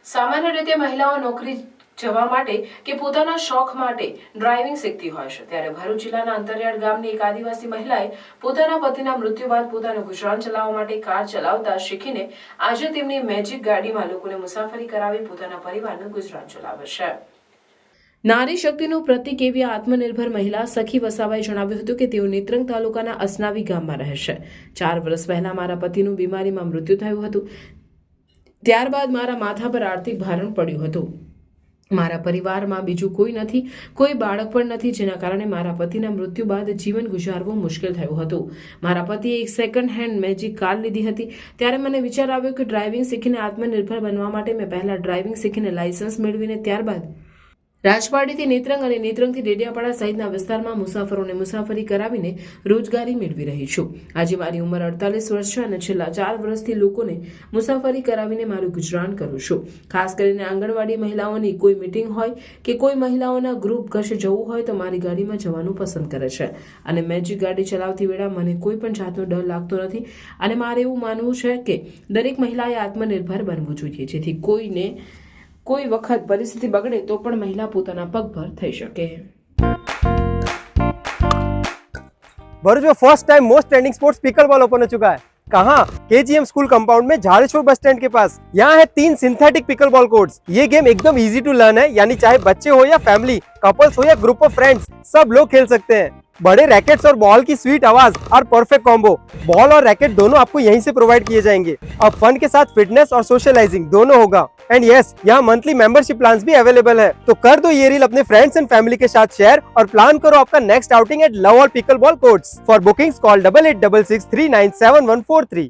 સામાન્ય રીતે મહિલાઓ નોકરી જવા માટે કે પોતાના શોખ માટે ડ્રાઇવિંગ શીખતી હોય છે, ત્યારે ભરૂચ જિલ્લાના અંતરિયાળ ગામની એક આદિવાસી મહિલાએ પોતાના પતિના મૃત્યુ બાદ પોતાનું ગુજરાન ચલાવવા માટે કાર ચલાવતા શીખીને આજે તેમની મેજિક ગાડીમાં લોકોને મુસાફરી કરાવી પોતાના પરિવારનું ગુજરાન ચલાવે છે. નારી શક્તિનું પ્રતીક એવી આત્મનિર્ભર મહિલા સખી વસાવાએ જણાવ્યું હતું કે તેઓ નેત્રંગ તાલુકાના અસનાવી ગામમાં રહે છે. 4 વર્ષ પહેલા મારા પતિનું બીમારીમાં મૃત્યુ થયું હતું. ત્યારબાદ મારા માથા પર આર્થિક ભારણ પડ્યું હતું. મારા પરિવારમાં બીજું કોઈ નથી, કોઈ બાળક પણ નથી, જેના કારણે મારા પતિના મૃત્યુ બાદ જીવન ગુજારવું મુશ્કેલ થયું હતું. મારા પતિએ એક સેકન્ડ હેન્ડ મેજિક કાર લીધી હતી. ત્યારે મને વિચાર આવ્યો કે ડ્રાઇવિંગ શીખીને આત્મનિર્ભર બનવા માટે મેં પહેલા ડ્રાઇવિંગ શીખીને લાયસન્સ મેળવીને ત્યારબાદ રાજપાડીથી નેત્રંગ અને નેત્રંગથી ડેડિયાપાડા સહિતના વિસ્તારમાં મુસાફરોને મુસાફરી કરાવીને રોજગારી મેળવી રહી છું. આજે મારી ઉંમર 48 વર્ષ છે અને છેલ્લા 4 વર્ષથી લોકોને મુસાફરી કરાવીને મારું ગુજરાન કરું છું. ખાસ કરીને આંગણવાડી મહિલાઓની કોઈ મીટિંગ હોય કે કોઈ મહિલાઓના ગ્રુપ કશે જવું હોય તો મારી ગાડીમાં જવાનું પસંદ કરે છે અને મેજિક ગાડી ચલાવતી વેળા મને કોઈ પણ જાતનો ડર લાગતો નથી અને મારે એવું માનવું છે કે દરેક મહિલાએ આત્મનિર્ભર બનવું જોઈએ, જેથી કોઈને કોઈ વખત પરિસ્થિતિ બગડે તો પણ મહિલા પોતાના પગભર થઈ શકે. भरूच में first time most trending sports pickle ball open हो चुका है. कहाँ? केजीएम स्कूल कंपाउंड में झाड़ेश्वर बस स्टैंड के पास. यहाँ है 3 सिंथेटिक पिकल बॉल कोर्ट्स. ये गेम एकदम इजी टू लर्न है, यानी चाहे बच्चे हो या फैमिली, कपल्स हो या ग्रुप ऑफ फ्रेंड्स, सब लोग खेल सकते हैं. बड़े रैकेट्स और बॉल की स्वीट आवाज और परफेक्ट कॉम्बो. बॉल और रैकेट दोनों आपको यहीं से प्रोवाइड किए जाएंगे. अब फन के साथ फिटनेस और सोशलाइजिंग दोनों होगा. एंड यस, यहाँ मंथली मेंबरशिप प्लान्स भी अवेलेबल है. तो कर दो ये रील अपने फ्रेंड्स एंड फैमिली के साथ शेयर और प्लान करो आपका नेक्स्ट आउटिंग एट लव और pickle ball courts. For bookings call 8866397143.